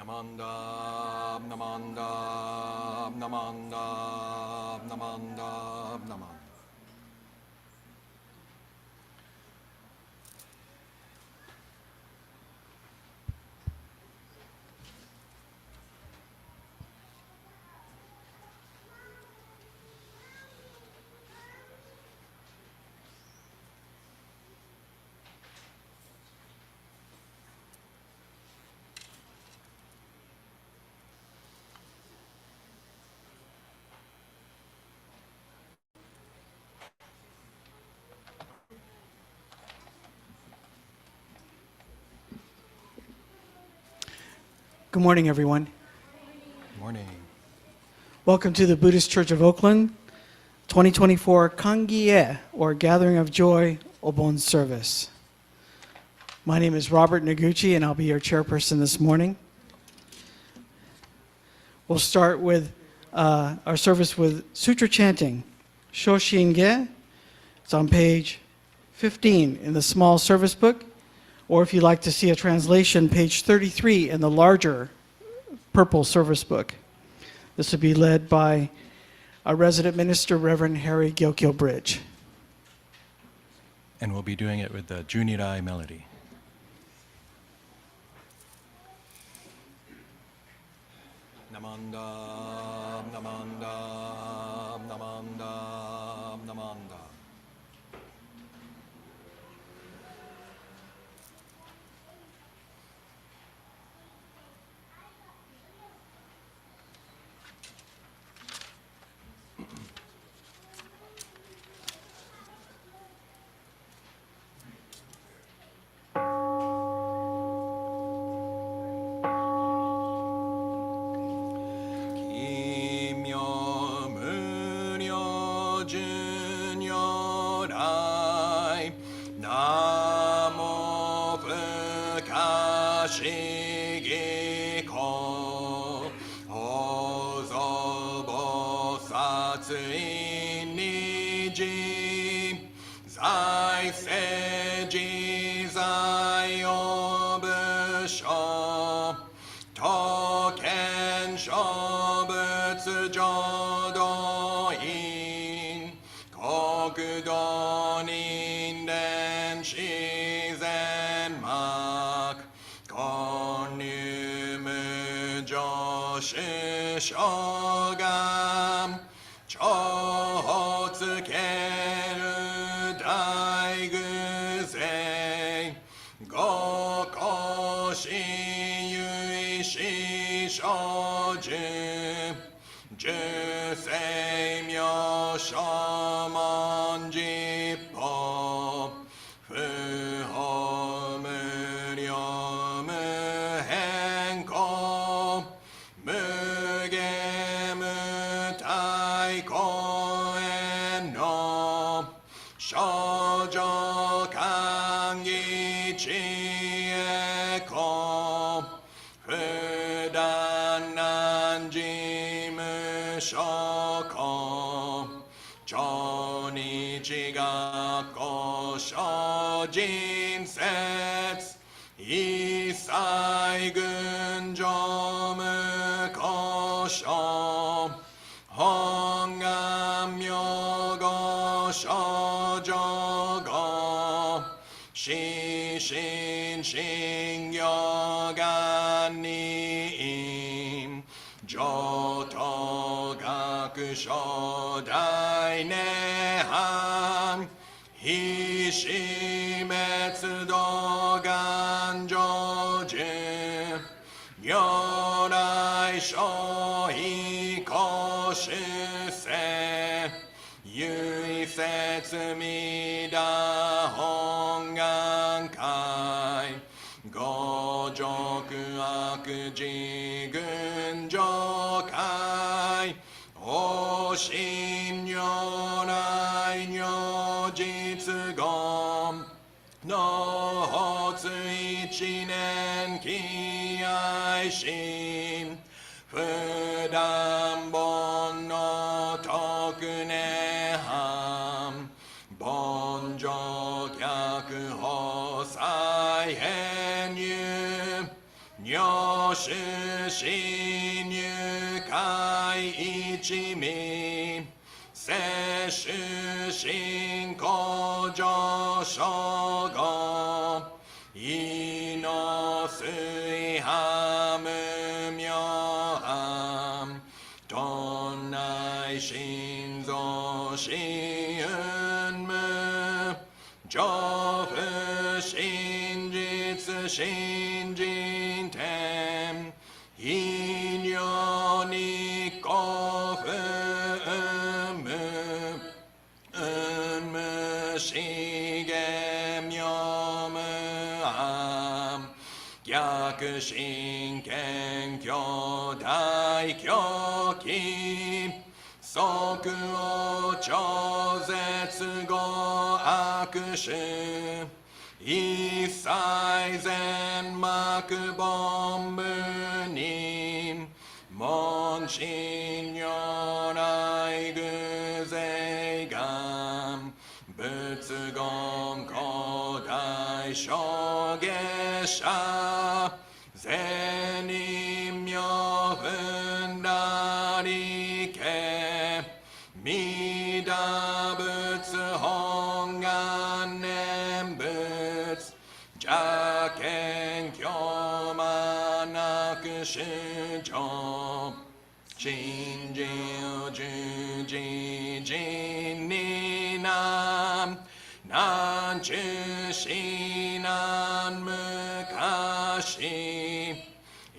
Namanda, Namanda, Namanda, Namanda, Namanda. Good morning, everyone. Good morning. Welcome to the Buddhist Church of Oakland 2024 Kangi-e, or Gathering of Joy, Obon service. My name is Robert Noguchi, and I'll be your chairperson this morning. We'll start with our service with Sutra chanting, Shoshinge. It's on page 15 in the small service book, or if you'd like to see a translation, page 33 in the larger purple service book. This will be led by our resident minister, Reverend Harry Gyokyo Bridge. And we'll be doing it with the Junirai melody. Namanda, Namanda, Namanda, Namanda. 女子子入会一味摂取信仰上昇後意の水波無明暗都内心臓死運無上不真実信心天医療に幸福資源妙無暗逆心謙虚大狂気即応超絶後悪手一切全幕本部に門心如来偶税願仏言古代小下者善人妙分なりけ弥陀仏本願念仏邪見教魔なく主張信心十字人に南中死難昔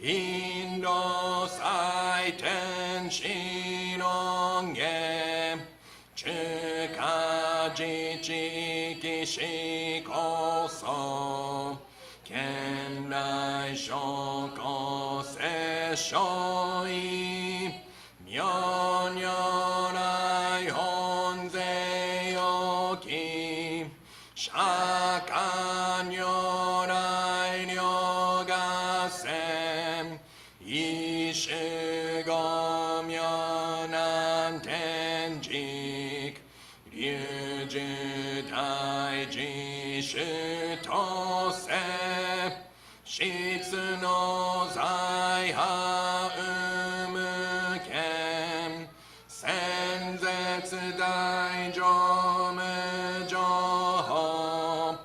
インド最天使論言中華自治域史こそ県内諸公摂所意妙如来本税要き釈迦如来両合戦一種五妙難天竺龍樹大自主当世質の財波有無権先絶大乗無情報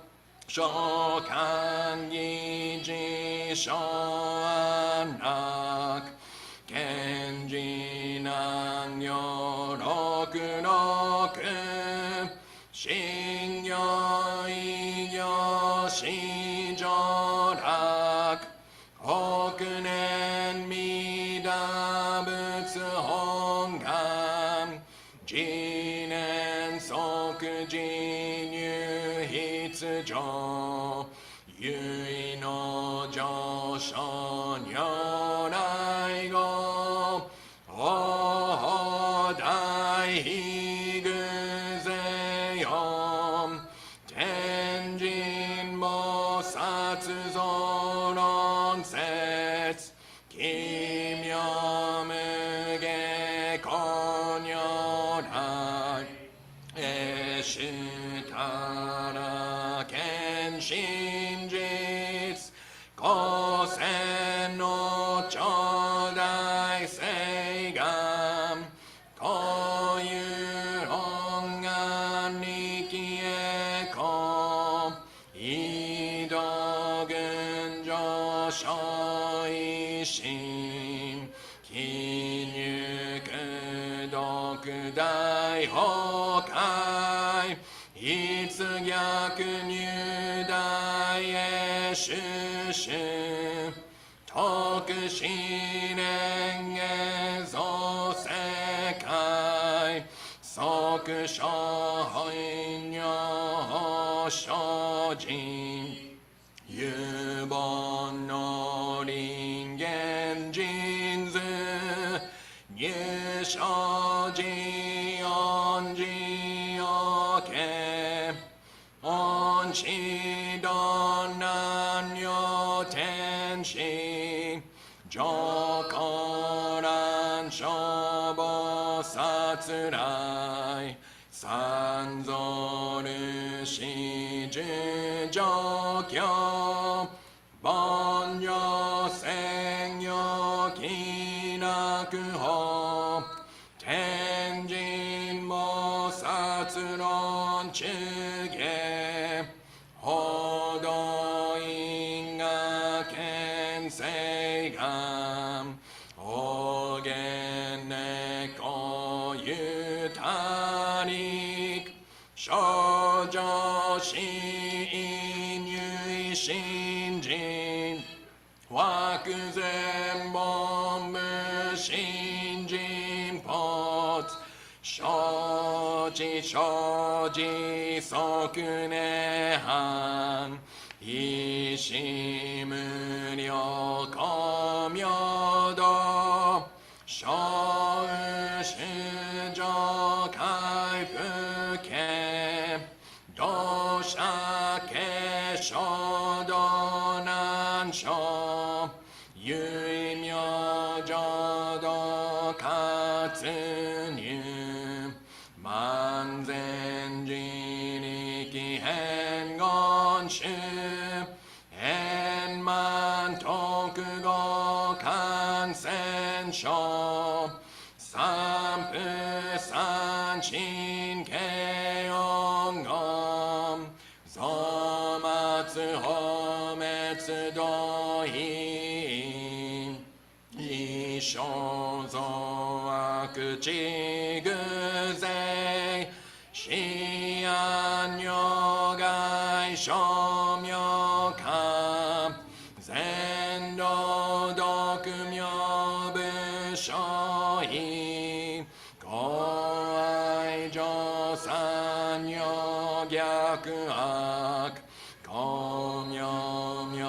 小官議事小安楽賢治難行六六信行異行四上楽北年弥陀仏本願次年即時入筆上唯の上昇如来語大悲偶税音天神菩薩増論説奇妙無下公如来永主たら見真実公選の頂戴誓願こういう本願力へこ移動群上昇一心気入独大崩壊いつ逆入大へ収集徳思念へ造世界即所本如精進有本の人間人図入所寺恩寺をけ恩師道南如天使上公覧消防殺来三蔵ルシ十上教凡上世白法天神菩薩論中下報道因果見性願おげんねこゆたり少女心入信心惑前本無信心没生じ生じ即涅槃一心無量光明道小宇宙回復権同社継承道難所有意明浄土活入万全自力変言宗円満特語感染症三不三神慶音言増末法滅道因一生増悪地偶税死安如外称名化全道独名部所以公愛上三女逆悪公明明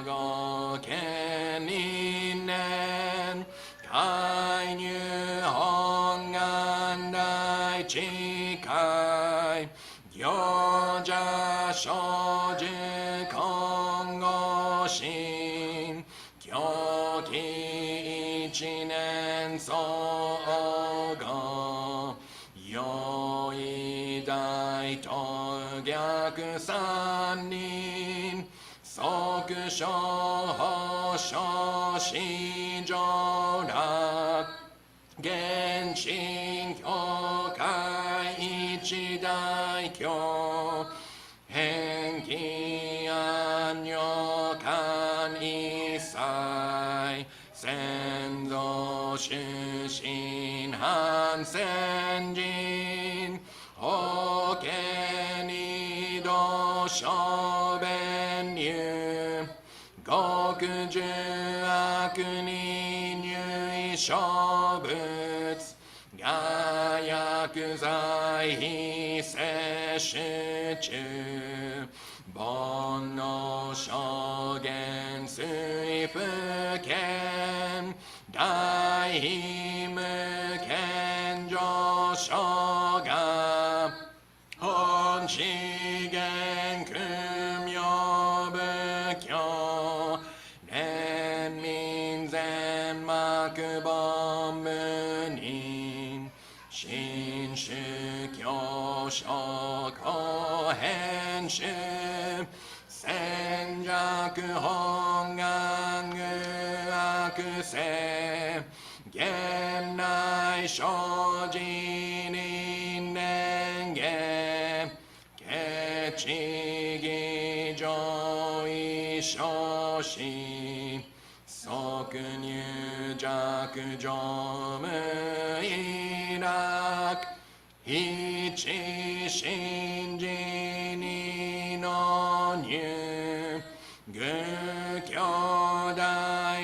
語権因年介入本願大智慧行者生じ今後心狂気一年相互用意大と逆三人即所法所至上楽現心教会一大教返帰安女間一切先祖出身反先人法家二度小弁入極重悪に入小物が薬剤非摂取中煩悩証言水不見大無見上昇が本資源空明仏教連民全幕本無人新宗教諸公編集戦弱本願具悪性現内生じ輪年下ケチ義上位昇進即入弱上無意楽一心事二の入愚兄弟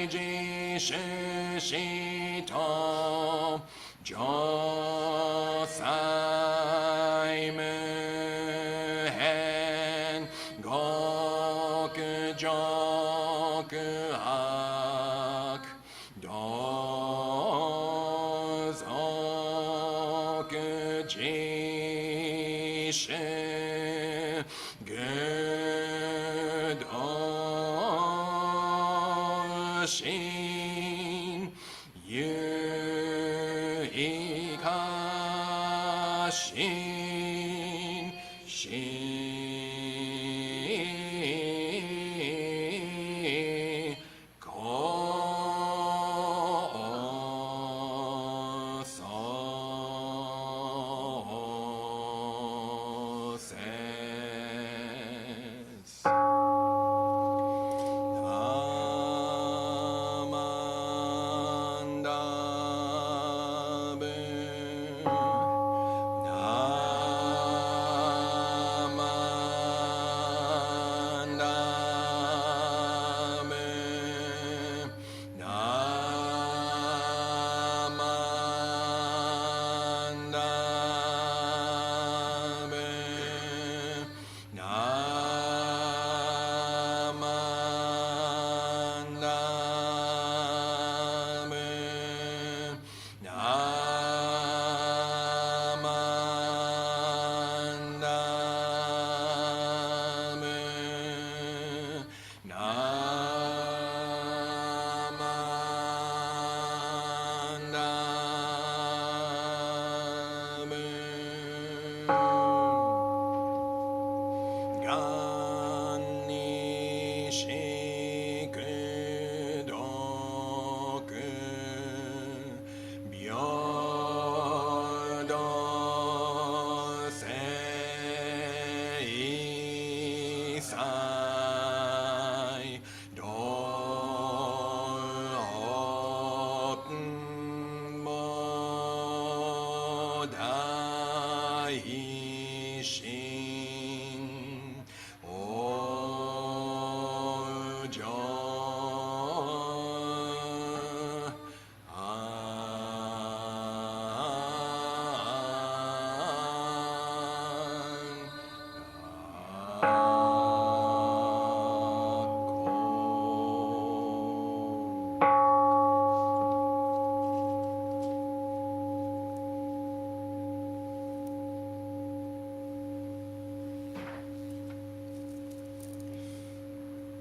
自主死と上妻無変極上悪同族自主愚道心有意化心心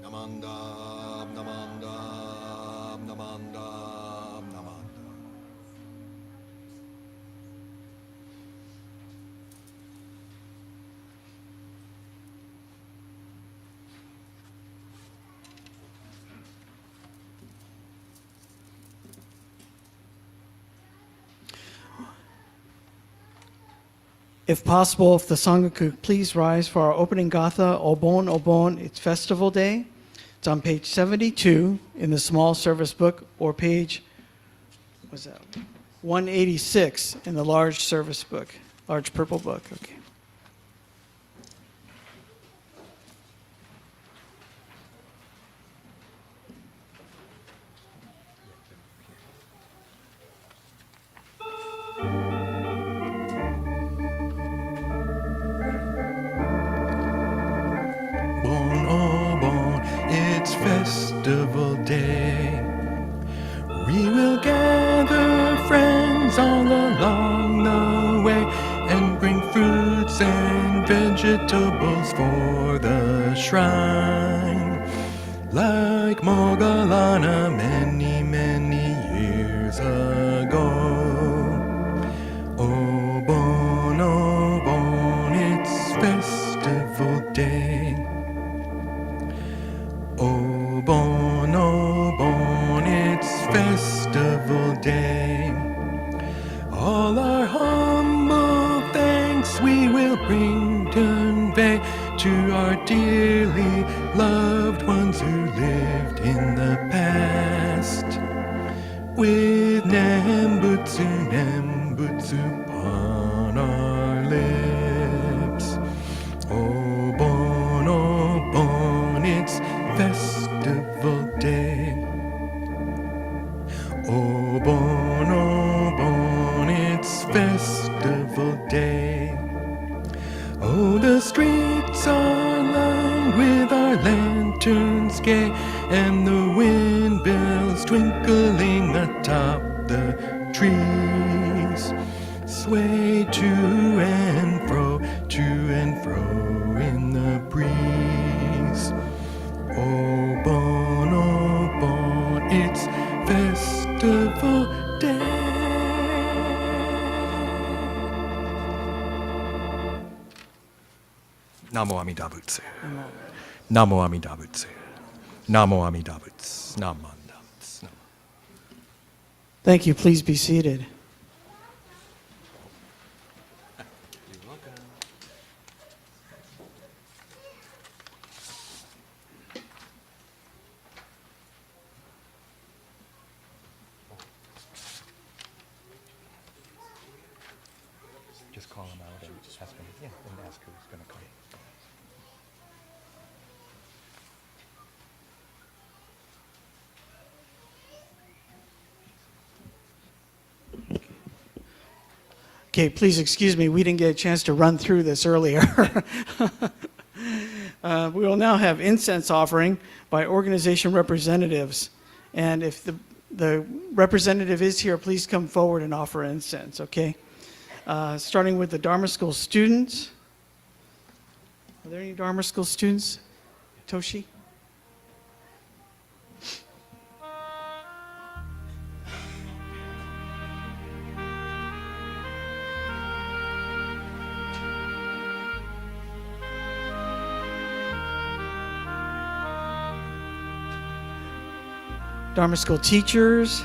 Namandam, namandam, namandam, namandam. If possible, if the Sangha could please rise for our opening Gatha, Obon, Obon, it's Festival Day. It's on page 72 in the small service book, or page, what's that, 186 in the large service book, large purple book, okay. Obon, Obon, it's festival day. We will gather friends all along the way and bring fruits and vegetables for the shrine. Like Moggallana many, many years ago. Obon, Obon, it's festival day. Obon, Obon, it's festival day. All our humble thanks we will bring convey to our dearly loved ones who lived in the past. With Nembutsu, Nembutsu upon our lips. Obon, Obon, it's festival day. Obon, Obon, it's festival day. Oh, the streets are lined with our lanterns gay, and the windmills twinkling atop the trees sway to and fro in the breeze. Obon, Obon, it's festival day. Namo Amida Butsu. Namo Amida Butsu. Namo Amida Butsu. Namo Amida Butsu. Thank you, please be seated. You're welcome. Just call him out and ask him, and ask who's going to come. Okay, please excuse me, we didn't get a chance to run through this earlier. We will now have incense offering by organization representatives. And if the representative is here, please come forward and offer incense, okay? Starting with the Dharma School students. Are there any Dharma School students? Toshi? Dharma School teachers,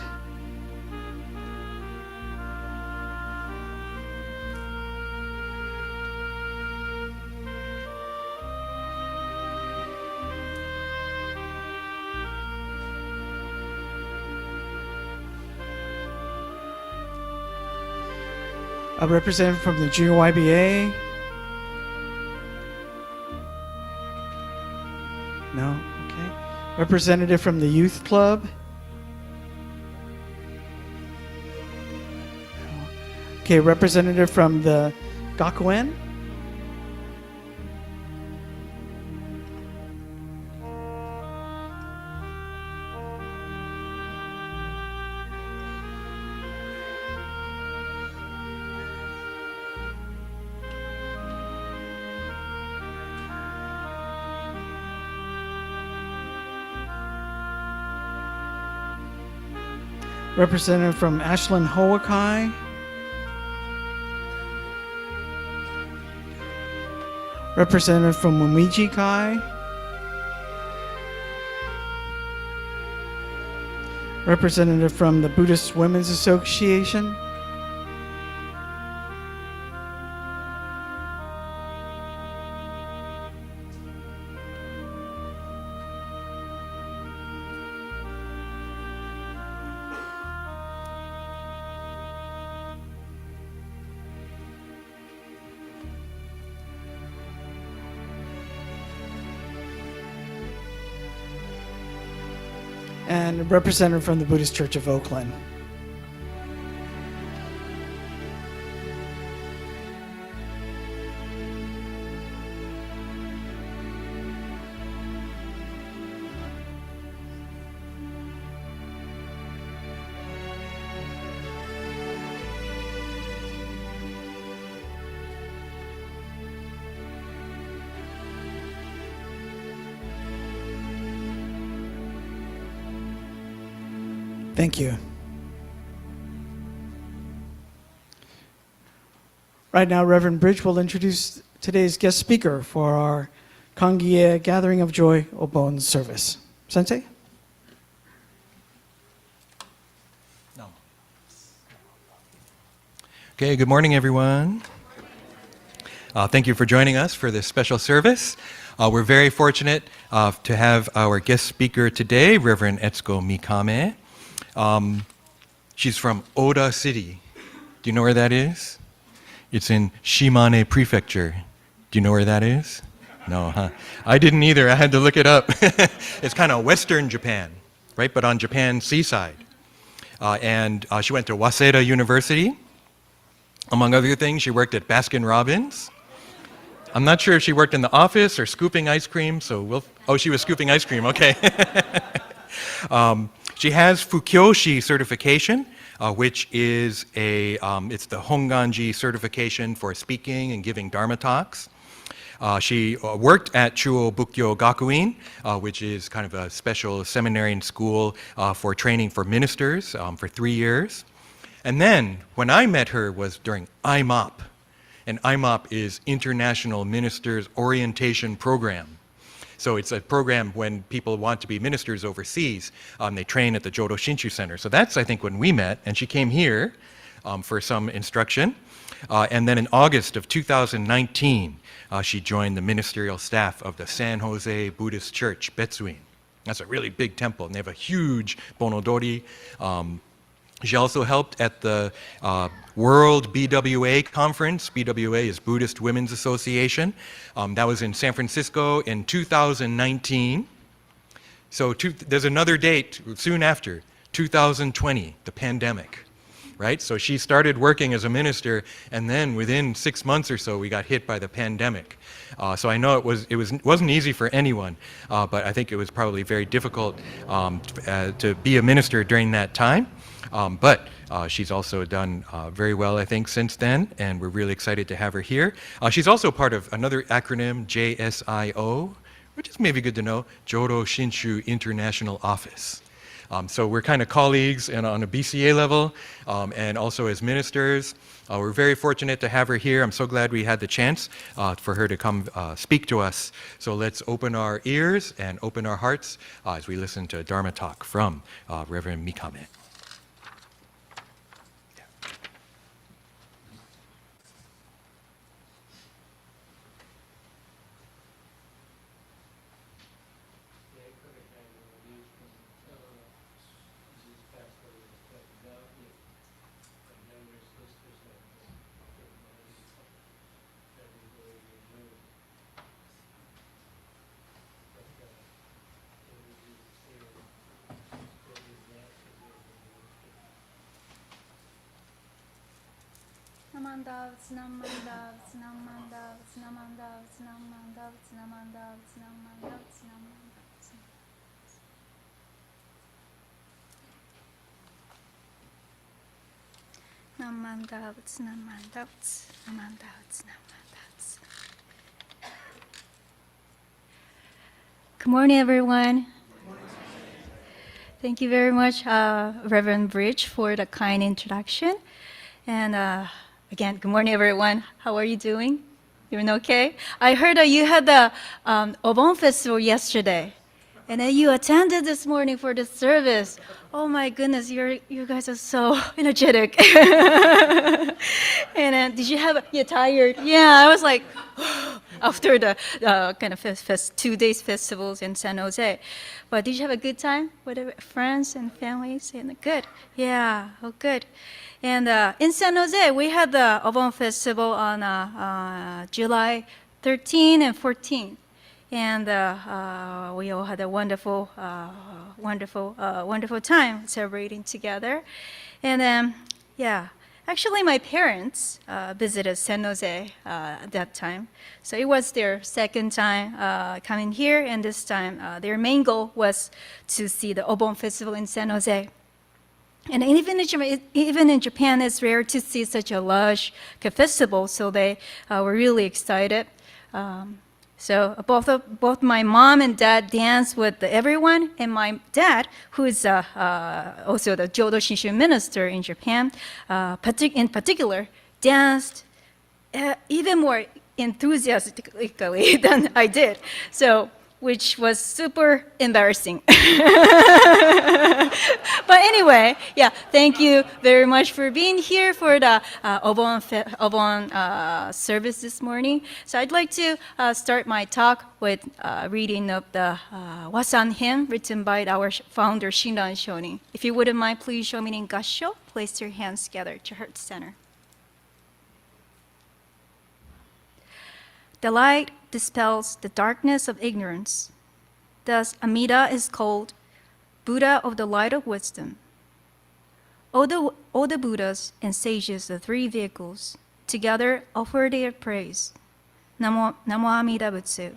a representative from the Junior YBA. No? Okay. Representative from the Youth Club. No. Okay, representative from the Gakuen. Representative from Ashland Hoakai. Representative from Mumiji Kai. Representative from the Buddhist Women's Association. And a representative from the Buddhist Church of Oakland. Thank you. Right now, Reverend Bridge will introduce today's guest speaker for our Kangi-e Gathering of Joy Obon service. Sensei? No. Okay, good morning, everyone. Thank you for joining us for this special service. We're very fortunate to have our guest speaker today, Reverend Etsuko Mikame. She's from Oda City. Do you know where that is? It's in Shimane Prefecture. Do you know where that is? No, huh? I didn't either. I had to look it up. It's kind of western Japan, right? But on Japan's seaside. And she went to Waseda University. Among other things, she worked at Baskin-Robbins. I'm not sure if she worked in the office or scooping ice cream, so oh, she was scooping ice cream, okay. She has Fukyoshi certification, which is it's the Honganji certification for speaking and giving Dharma talks. She worked at Chuo Bukkyo Gakuin, which is kind of a special seminary and school for training for ministers for 3 years. And then when I met her was during IMOP, and IMOP is International Ministers Orientation Program. So it's a program when people want to be ministers overseas, they train at the Jodo Shinshu Center. So that's, I think, when we met, and she came here for some instruction. And then in August of 2019, she joined the ministerial staff of the San Jose Buddhist Church, Betsuin. That's a really big temple, and they have a huge bonodori. She also helped at the World BWA conference. BWA is Buddhist Women's Association. That was in San Francisco in 2019. So there's another date soon after, 2020, the pandemic, right? So she started working as a minister, and then within 6 months or so, we got hit by the pandemic. So I know it wasn't easy for anyone, but I think it was probably very difficult to be a minister during that time. But she's also done very well, I think, since then, and we're really excited to have her here. She's also part of another acronym, JSIO, which is maybe good to know, Jodo Shinshu International Office. So we're kind of colleagues and on a BCA level, and also as ministers. We're very fortunate to have her here. I'm so glad we had the chance for her to come speak to us. So let's open our ears and open our hearts as we listen to Dharma talk from Reverend Mikame. Good morning, everyone. Thank you very much, Reverend Bridge, for the kind introduction. And again, good morning, everyone. How are you doing? You doing okay? I heard that you had the Obon Festival yesterday, and then you attended this morning for the service. Oh my goodness, you guys are so energetic. And then, did you have? You're tired? Yeah, I was like. After the kind of 2 days festivals in San Jose. But did you have a good time with friends and families? And good. Yeah, oh good. And in San Jose, we had the Obon Festival on July 13 and 14. And we all had a wonderful time celebrating together. And then, yeah. Actually, my parents visited San Jose at that time. So it was their second time coming here, and this time their main goal was to see the Obon Festival in San Jose. And even in Japan, it's rare to see such a large festival, so they were really excited. So both my mom and dad danced with everyone, and my dad, who is also the Jodo Shinshu minister in Japan, in particular, danced even more enthusiastically than I did. So, which was super embarrassing. But anyway, yeah, thank you very much for being here for the Obon service this morning. So I'd like to start my talk with reading of the Wasan hymn written by our founder, Shinran Shonin. If you wouldn't mind, please show me in Gassho. Place your hands together to heart center. The light dispels the darkness of ignorance. Thus, Amida is called Buddha of the light of wisdom. All the Buddhas and sages, the three vehicles, together offer their praise. Namo Amida Butsu.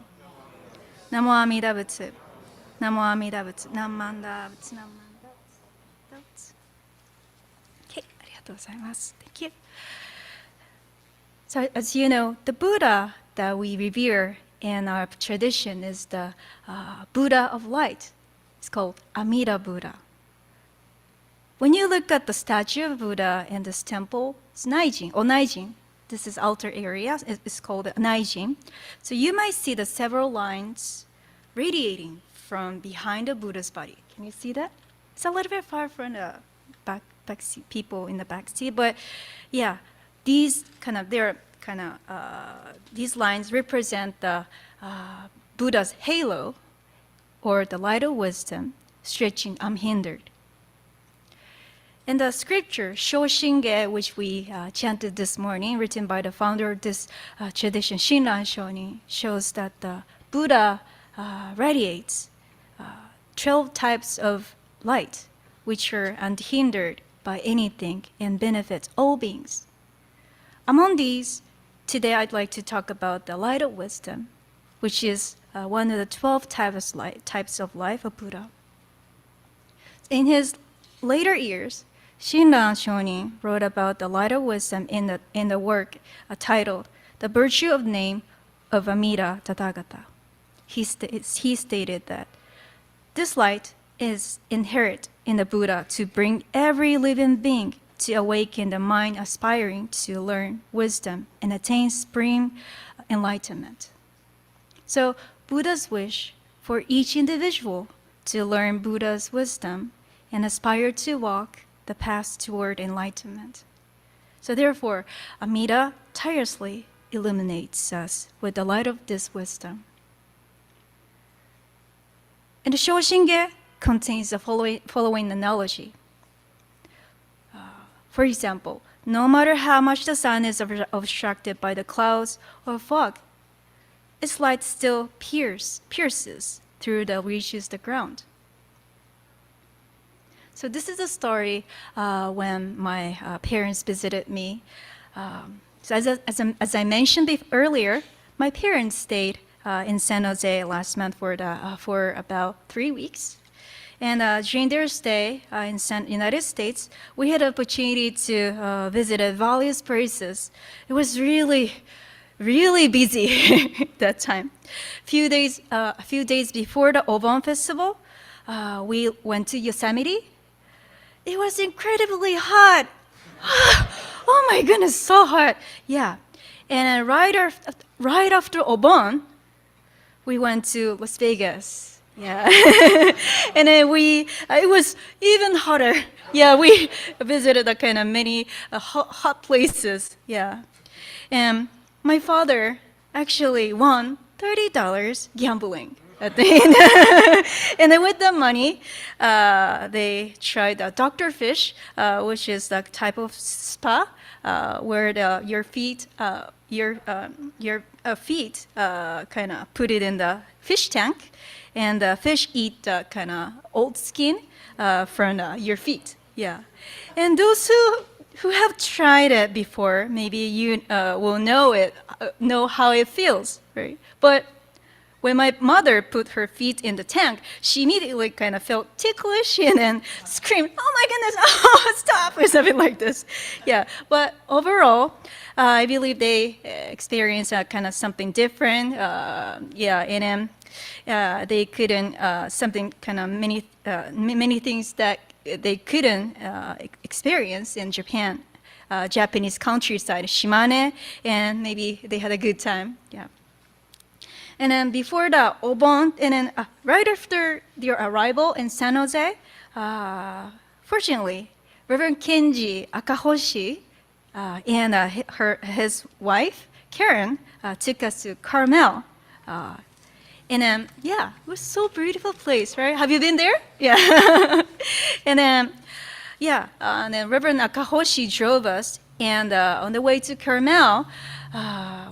Namo Amida Butsu. Namo Amida Butsu. Namanda Butsu. Namanda Butsu. Okay, arigatou gozaimasu. Thank you. So, as you know, the Buddha that we revere in our tradition is the Buddha of light. It's called Amida Buddha. When you look at the statue of Buddha in this temple, it's Naijin. This is outer area. It's called Naijin. So you might see the several lines radiating from behind the Buddha's body. Can you see that? It's a little bit far from the back seat, people in the back seat, but yeah, these lines represent the Buddha's halo, or the light of wisdom, stretching unhindered. In the scripture, Shoshinge, which we chanted this morning, written by the founder of this tradition, Shinran Shonin, shows that the Buddha radiates 12 types of light, which are unhindered by anything and benefits all beings. Among these, today I'd like to talk about the light of wisdom, which is one of the 12 types of life of Buddha. In his later years, Shinran Shonin wrote about the light of wisdom in the work titled The Virtue of Name of Amida Tathagata. He stated that this light is inherent in the Buddha to bring every living being to awaken the mind aspiring to learn wisdom and attain supreme enlightenment. So Buddha's wish for each individual to learn Buddha's wisdom and aspire to walk the path toward enlightenment. So therefore, Amida tirelessly illuminates us with the light of this wisdom. And the Shoshinge contains the following analogy. For example, no matter how much the sun is obstructed by the clouds or fog, its light still pierces through the reaches the ground. So this is a story when my parents visited me. So as I mentioned earlier, my parents stayed in San Jose last month for about 3 weeks. And during their stay in the United States, we had the opportunity to visit various places. It was really busy that time. A few days before the Obon festival, we went to Yosemite. It was incredibly hot. Oh my goodness, so hot. Yeah. And right after Obon, we went to Las Vegas. Yeah. And then it was even hotter. Yeah, we visited the kind of many hot places. Yeah. And my father actually won $30 gambling at the end. And then with the money, they tried Dr. Fish, which is the type of spa where your feet kind of put it in the fish tank, and the fish eat the kind of old skin from your feet. Yeah. And those who have tried it before, maybe you will know how it feels, right? But when my mother put her feet in the tank, she immediately kind of felt ticklish and then screamed, "Oh my goodness, oh, stop," or something like this. Yeah, but overall, I believe they experienced kind of something different. Yeah, and then they couldn't, something kind of many things that they couldn't experience in Japan, Japanese countryside, Shimane, and maybe they had a good time. Yeah. And then before the Obon, and then right after their arrival in San Jose, fortunately, Reverend Kenji Akahoshi and his wife, Karen, took us to Carmel. And then, yeah, it was so beautiful place, right? Have you been there? Yeah. And then, yeah, and then Reverend Akahoshi drove us, and on the way to Carmel,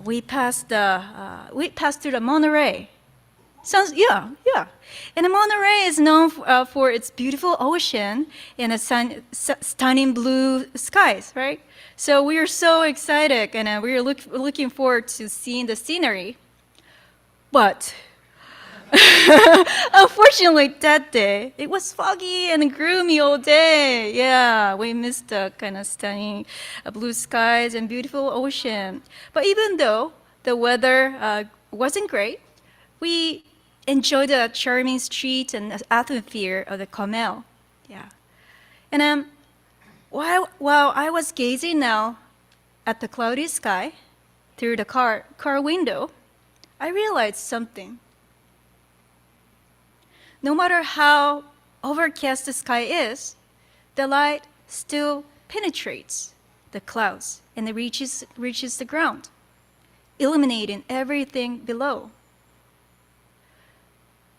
we passed through the Monterey. Yeah. And the Monterey is known for its beautiful ocean and the stunning blue skies, right? So we were so excited, and we were looking forward to seeing the scenery. But unfortunately, that day, it was foggy and gloomy all day. Yeah, we missed the kind of stunning blue skies and beautiful ocean. But even though the weather wasn't great, we enjoyed the charming streets and the atmosphere of the Carmel. Yeah. And while I was gazing now at the cloudy sky through the car window, I realized something. No matter how overcast the sky is, the light still penetrates the clouds and it reaches the ground, illuminating everything below.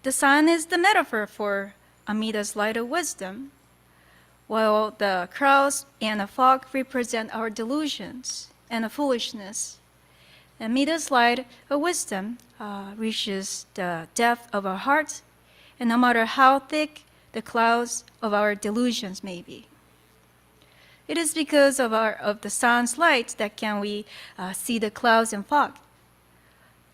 The sun is the metaphor for Amida's light of wisdom, while the clouds and the fog represent our delusions and the foolishness. Amida's light of wisdom reaches the depth of our hearts, and no matter how thick the clouds of our delusions may be. It is because of the sun's light that we see the clouds and fog.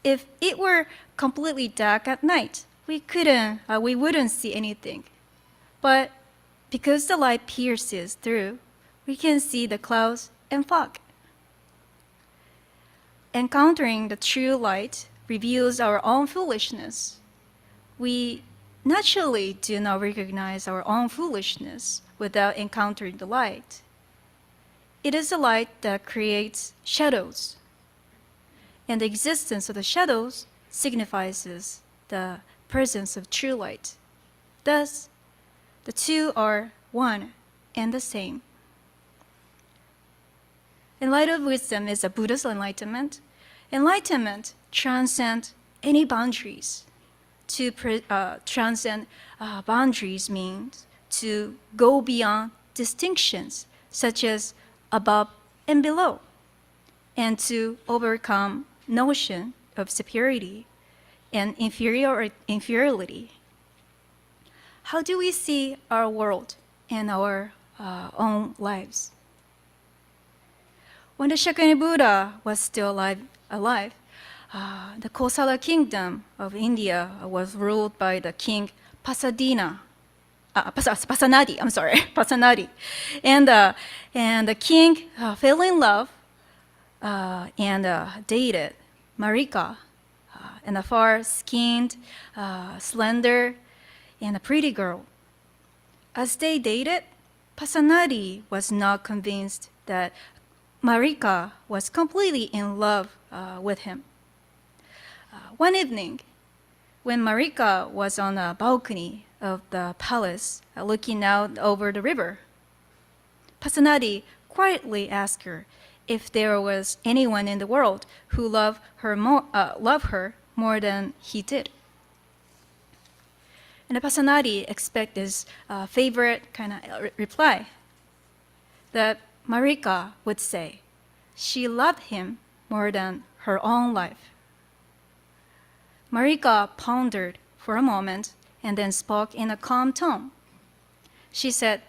If it were completely dark at night, we wouldn't see anything. But because the light pierces through, we can see the clouds and fog. Encountering the true light reveals our own foolishness. We naturally do not recognize our own foolishness without encountering the light. It is the light that creates shadows, and the existence of the shadows signifies the presence of true light. Thus, the two are one and the same. Light of wisdom is a Buddha's enlightenment. Enlightenment transcends any boundaries. To transcend boundaries means to go beyond distinctions such as above and below, and to overcome notion of superiority and inferiority. How do we see our world and our own lives? When the Shakyamuni Buddha was still alive, the Kosala kingdom of India was ruled by the king Pasanadi. And the king fell in love and dated Marika, and a fair-skinned, slender, and a pretty girl. As they dated, Pasanadi was not convinced that Marika was completely in love with him. One evening, when Marika was on a balcony of the palace looking out over the river, Pasanadi quietly asked her if there was anyone in the world who loved her more than he did. And Pasanadi expected his favorite kind of reply, that Marika would say she loved him more than her own life. Marika pondered for a moment and then spoke in a calm tone. She said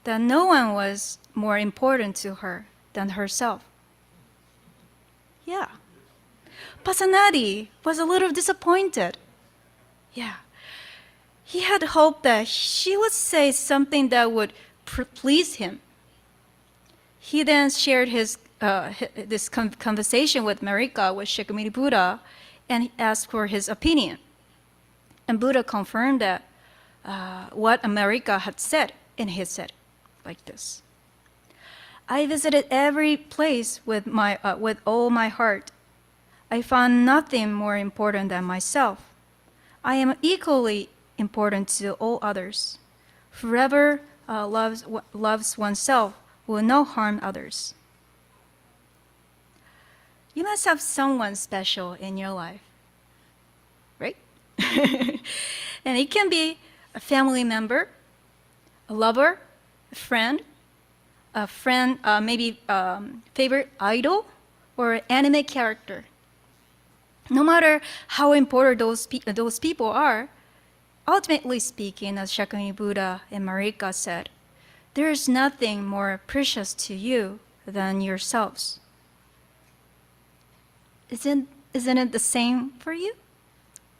that no one was more important to her than herself. Yeah. Pasanadi was a little disappointed. Yeah. He had hoped that she would say something that would please him. He then shared this conversation with Marika, with Shakyamuni Buddha, and asked for his opinion. And Buddha confirmed that what Marika had said, and he said like this: I visited every place with all my heart. I found nothing more important than myself. I am equally important to all others. Whoever loves oneself will not harm others. You must have someone special in your life, right? And it can be a family member, a lover, a friend, maybe favorite idol, or anime character. No matter how important those people are, ultimately speaking, as Shakyamuni Buddha and Marika said, there is nothing more precious to you than yourselves. Isn't it the same for you?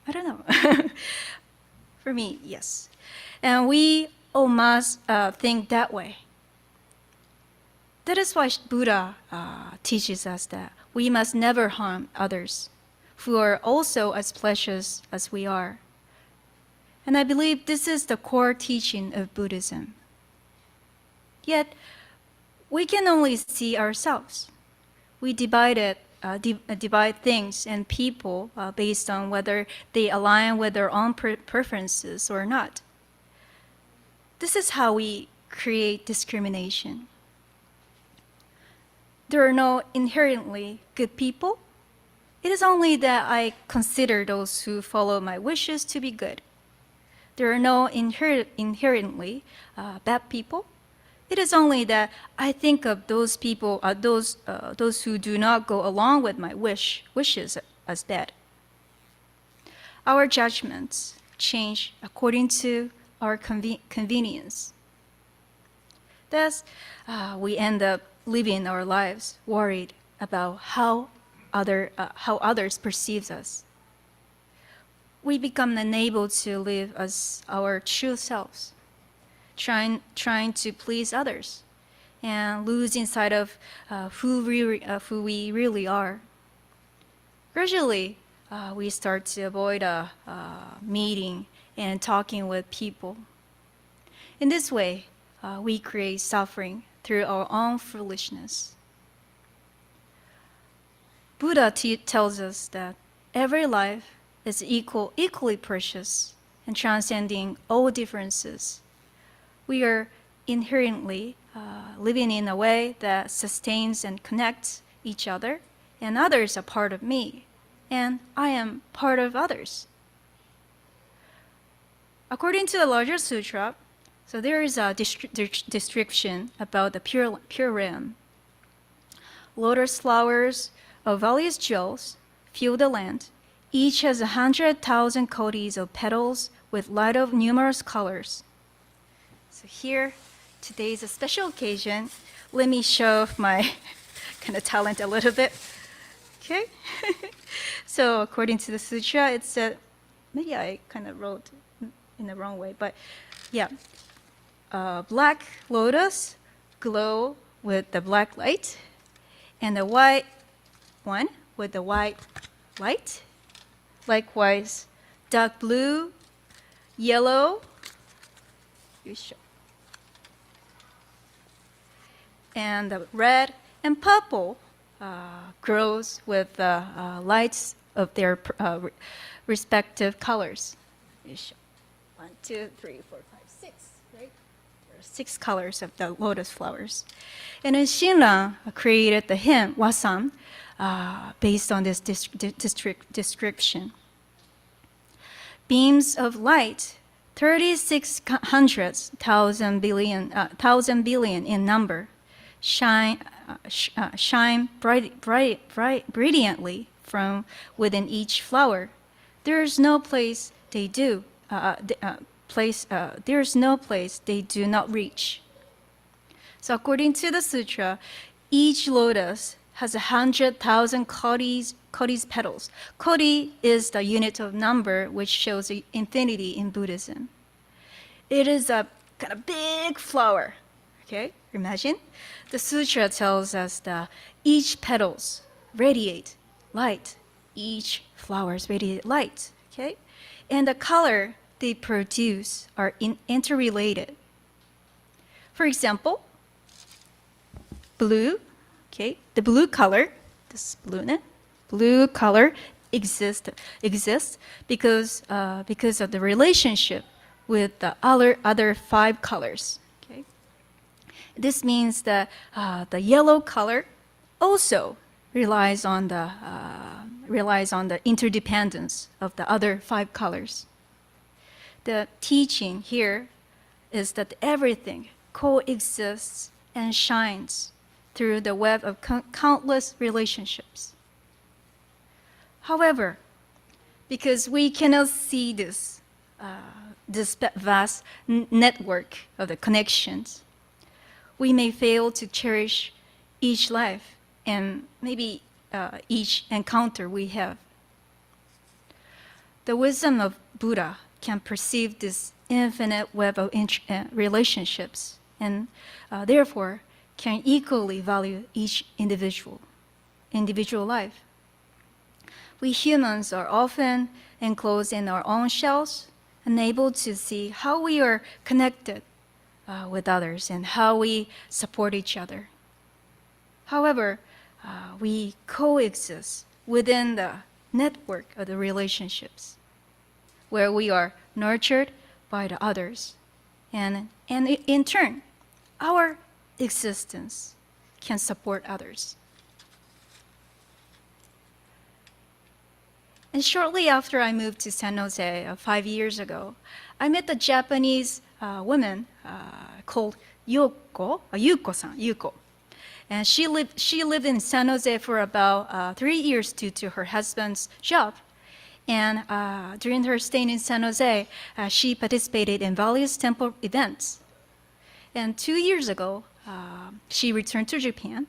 I don't know. For me, yes. And we all must think that way. That is why Buddha teaches us that we must never harm others, who are also as precious as we are. And I believe this is the core teaching of Buddhism. Yet, we can only see ourselves. We divide things and people based on whether they align with our own preferences or not. This is how we create discrimination. There are no inherently good people. It is only that I consider those who follow my wishes to be good. There are no inherently bad people. It is only that I think of those people, those who do not go along with my wishes as bad. Our judgments change according to our convenience. Thus, we end up living our lives worried about how others perceive us. We become unable to live as our true selves, trying to please others, and losing sight of who we really are. Gradually, we start to avoid meeting and talking with people. In this way, we create suffering through our own foolishness. Buddha tells us that every life is equally precious and transcending all differences. We are inherently living in a way that sustains and connects each other, and others are part of me, and I am part of others. According to the larger sutra, so there is a description about the pure realm. Lotus flowers of various jewels fill the land. Each has 100,000 coties of petals with light of numerous colors. So here, today is a special occasion. Let me show my kind of talent a little bit. Okay? So according to the sutra, it said, maybe I kind of wrote in the wrong way, but yeah. Black lotus glow with the black light, and the white one with the white light. Likewise, dark blue, yellow, and the red and purple grows with the lights of their respective colors. 1, 2, 3, 4, 5, 6, right? There are 6 colors of the lotus flowers. And then Shinran created the hymn, Wasam, based on this description. Beams of light, 3,600,000 billion in number, shine brilliantly from within each flower. There is no place they do not reach. So according to the sutra, each lotus has 100,000 coties petals. Koti is the unit of number which shows infinity in Buddhism. It is a kind of big flower. Okay, imagine. The sutra tells us that each petals radiate light. Each flowers radiate light. Okay, and the color they produce are interrelated. For example, blue. Okay, the blue color, this blue color exists because of the relationship with the other 5 colors. Okay, this means that the yellow color also relies on the interdependence of the other 5 colors. The teaching here is that everything coexists and shines through the web of countless relationships. However, because we cannot see this vast network of the connections, we may fail to cherish each life and maybe each encounter we have. The wisdom of Buddha can perceive this infinite web of relationships and therefore can equally value each individual life. We humans are often enclosed in our own shells, unable to see how we are connected with others and how we support each other. However, we coexist within the network of the relationships, where we are nurtured by the others, and in turn, our existence can support others. And shortly after I moved to San Jose 5 years ago, I met a Japanese woman called Yuko. And she lived in San Jose for about 3 years due to her husband's job. And during her stay in San Jose, she participated in various temple events. And 2 years ago, she returned to Japan.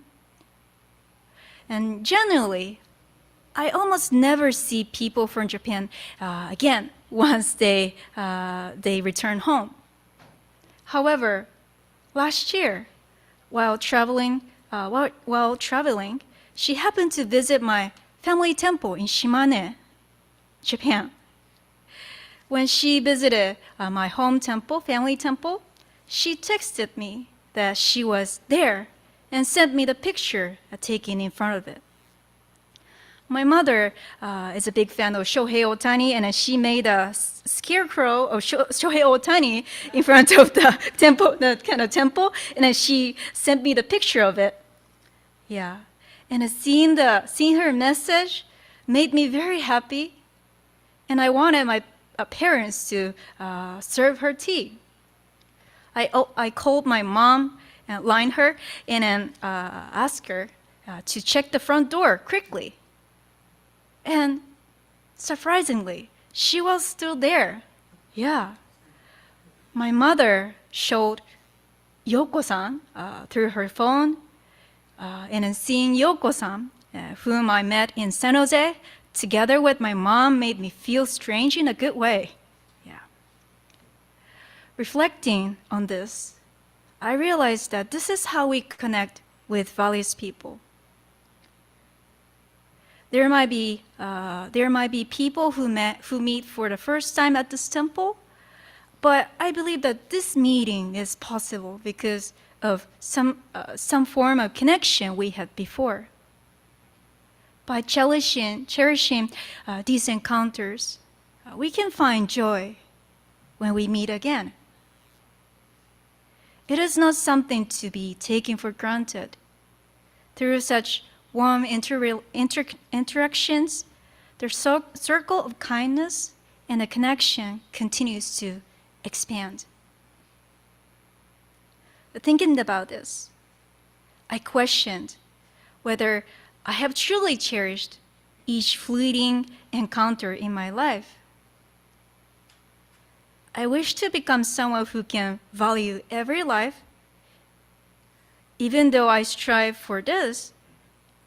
And generally, I almost never see people from Japan again once they return home. However, last year, while traveling, she happened to visit my family temple in Shimane, Japan. When she visited my home temple, family temple, she texted me that she was there and sent me the picture taken in front of it. My mother is a big fan of Shohei Ohtani, and she made a scarecrow of Shohei Ohtani in front of the temple, the kind of temple, and then she sent me the picture of it. Yeah, and seeing her message made me very happy, and I wanted my parents to serve her tea. I called my mom and lined her, and then asked her to check the front door quickly. And surprisingly, she was still there. Yeah. My mother showed Yoko-san through her phone, and then seeing Yoko-san, whom I met in San Jose, together with my mom, made me feel strange in a good way. Yeah. Reflecting on this, I realized that this is how we connect with various people. There might be people who meet for the first time at this temple, but I believe that this meeting is possible because of some form of connection we had before. By cherishing these encounters, we can find joy when we meet again. It is not something to be taken for granted. Through such warm interactions, the circle of kindness and the connection continues to expand. Thinking about this, I questioned whether I have truly cherished each fleeting encounter in my life. I wish to become someone who can value every life. Even though I strive for this,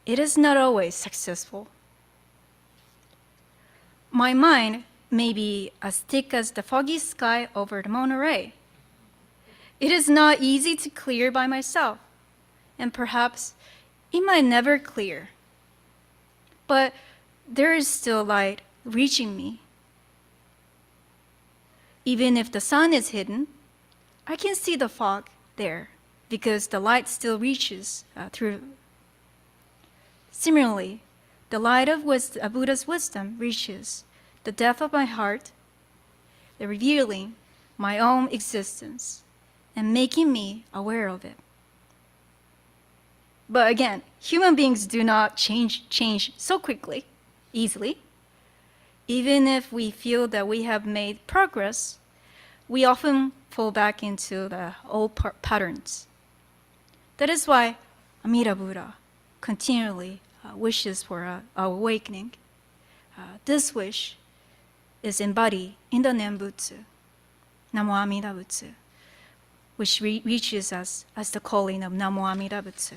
it is not always successful. My mind may be as thick as the foggy sky over the monorail. It is not easy to clear by myself, and perhaps it might never clear. But there is still light reaching me. Even if the sun is hidden, I can see the fog there because the light still reaches through. Similarly, the light of Buddha's wisdom reaches the depth of my heart, revealing my own existence and making me aware of it. But again, human beings do not change so quickly, easily. Even if we feel that we have made progress, we often fall back into the old patterns. That is why Amida Buddha continually wishes for our awakening. This wish is embodied in the Nembutsu, Namo Amida Butsu, which reaches us as the calling of Namo Amida Butsu.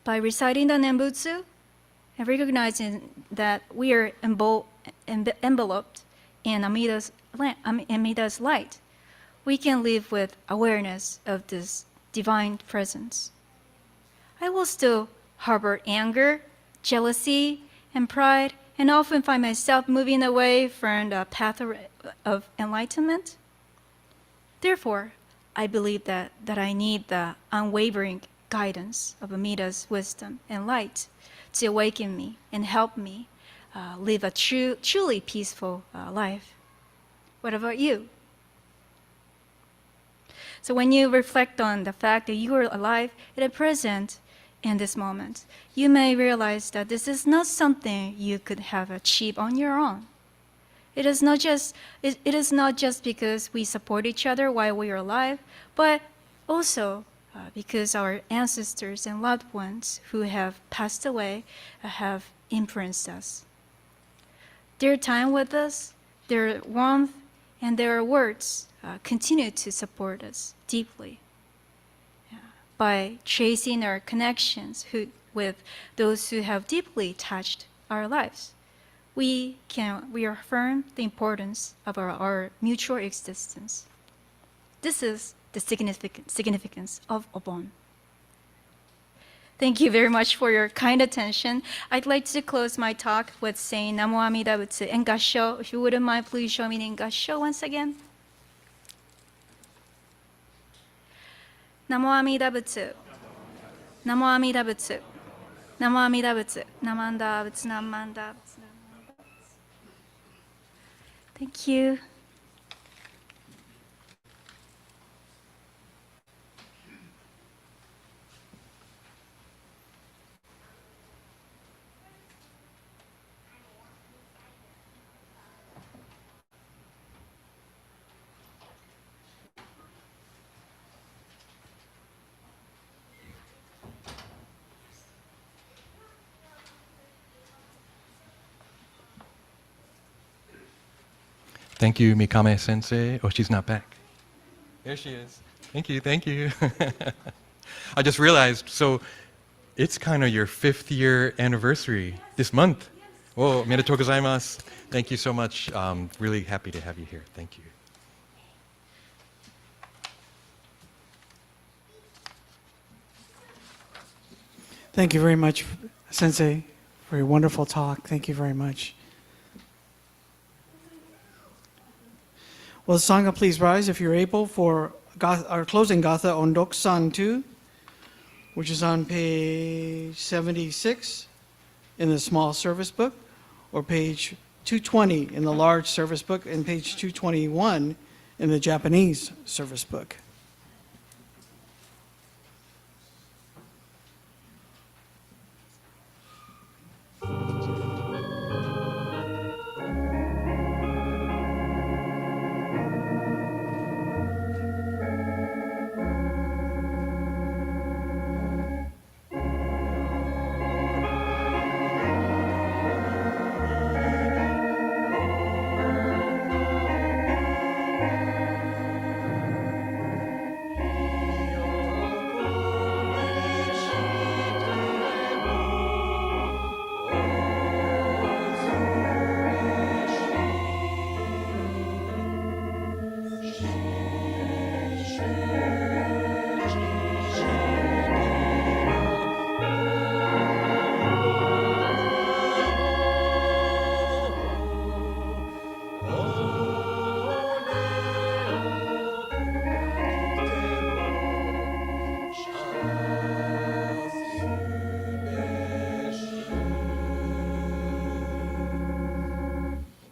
By reciting the Nembutsu and recognizing that we are enveloped in Amida's light, we can live with awareness of this divine presence. I will still harbor anger, jealousy, and pride, and often find myself moving away from the path of enlightenment. Therefore, I believe that I need the unwavering guidance of Amida's wisdom and light to awaken me and help me live a truly peaceful life. What about you? So when you reflect on the fact that you are alive in the present in this moment, you may realize that this is not something you could have achieved on your own. It is not just because we support each other while we are alive, but also because our ancestors and loved ones who have passed away have influenced us. Their time with us, their warmth, and their words continue to support us deeply. By tracing our connections with those who have deeply touched our lives, we can reaffirm the importance of our mutual existence. This is the significance of Obon. Thank you very much for your kind attention. I'd like to close my talk with saying Namo Amida Butsu and Gassho. If you wouldn't mind, please show me in Gassho once again. Namo Amida Butsu. Namo Amida Butsu. Namo Amida Butsu. Namanda Butsu Namanda Butsu. Thank you. Thank you, Mikame Sensei. Oh, she's not back. There she is. Thank you, thank you. I just realized, so it's kind of your 5th year anniversary this month. Oh, omedetou gozaimasu. Thank you so much. Really happy to have you here. Thank you. Thank you very much, Sensei, for your wonderful talk. Thank you very much. Well, Sangha, please rise if you're able for our closing Gatha Ondokusan II, which is on page 76 in the small service book, or page 220 in the large service book, and page 221 in the Japanese service book.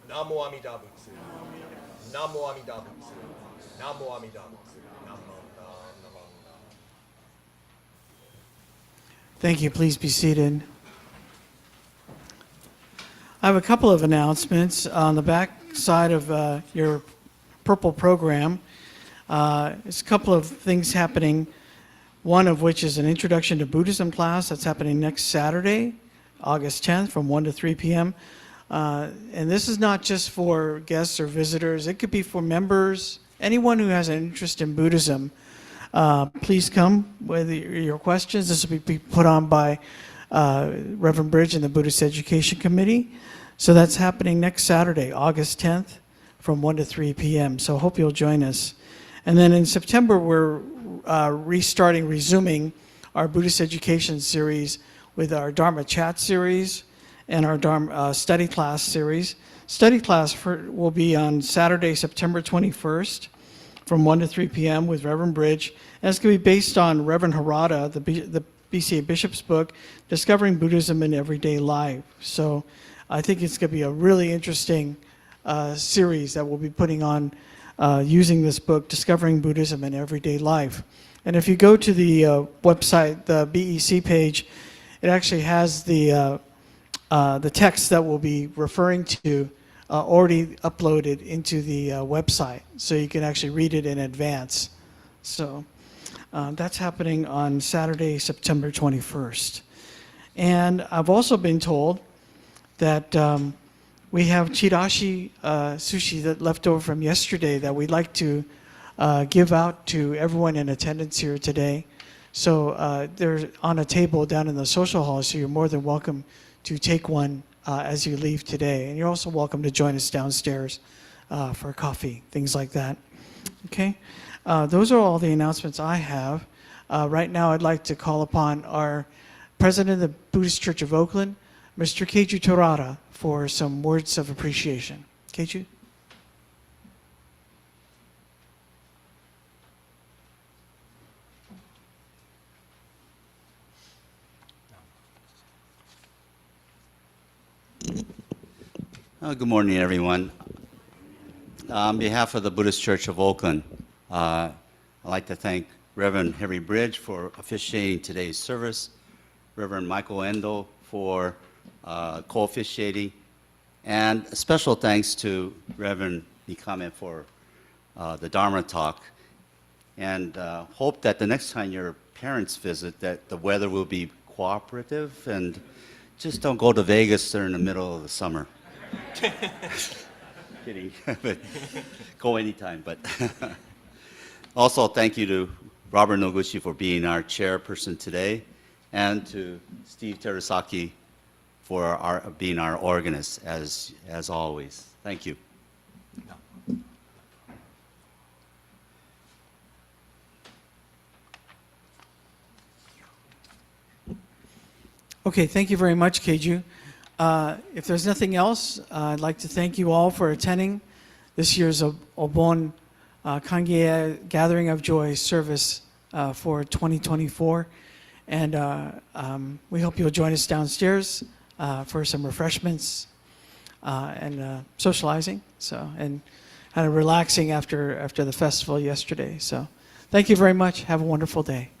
Namo Amida Butsu. Namo Amida Butsu. Namo Amida Butsu. Namanda, namanda. Thank you. Please be seated. I have a couple of announcements on the back side of your purple program. There's a couple of things happening, one of which is an Introduction to Buddhism class that's happening next Saturday, August 10th from 1 to 3 p.m. And this is not just for guests or visitors. It could be for members, anyone who has an interest in Buddhism. Please come with your questions. This will be put on by Reverend Bridge and the Buddhist Education Committee. So that's happening next Saturday, August 10th from 1 to 3 p.m. So I hope you'll join us. And then in September, we're resuming our Buddhist education series with our Dharma Chat series and our Dharma study class series. Study class will be on Saturday, September 21st from 1 to 3 p.m. with Reverend Bridge. And it's going to be based on Reverend Harada, the BCA Bishop's book, Discovering Buddhism in Everyday Life. So I think it's going to be a really interesting series that we'll be putting on using this book, Discovering Buddhism in Everyday Life. And if you go to the website, the BEC page, it actually has the text that we'll be referring to already uploaded into the website, so you can actually read it in advance. So that's happening on Saturday, September 21st. And I've also been told that we have chirashi sushi that left over from yesterday that we'd like to give out to everyone in attendance here today. So they're on a table down in the social hall, so you're more than welcome to take one as you leave today. And you're also welcome to join us downstairs for coffee, things like that. Okay? Those are all the announcements I have. Right now I'd like to call upon our President of the Buddhist Church of Oakland, Mr. Keiju Torada, for some words of appreciation. Keiju? Good morning, everyone. On behalf of the Buddhist Church of Oakland, I'd like to thank Reverend Harry Bridge for officiating today's service, Reverend Michael Endo for co-officiating, and a special thanks to Reverend Mikame for the Dharma talk. And hope that the next time your parents visit, that the weather will be cooperative and just don't go to Vegas during the middle of the summer. Kidding, but go anytime. But also thank you to Robert Noguchi for being our chairperson today, and to Steve Terasaki for being our organist, as always. Thank you. Okay, thank you very much, Keiju. If there's nothing else, I'd like to thank you all for attending this year's Obon Kangi-e Gathering of Joy service for 2024. And we hope you'll join us downstairs for some refreshments and socializing. So, and kind of relaxing after the festival yesterday. So thank you very much. Have a wonderful day.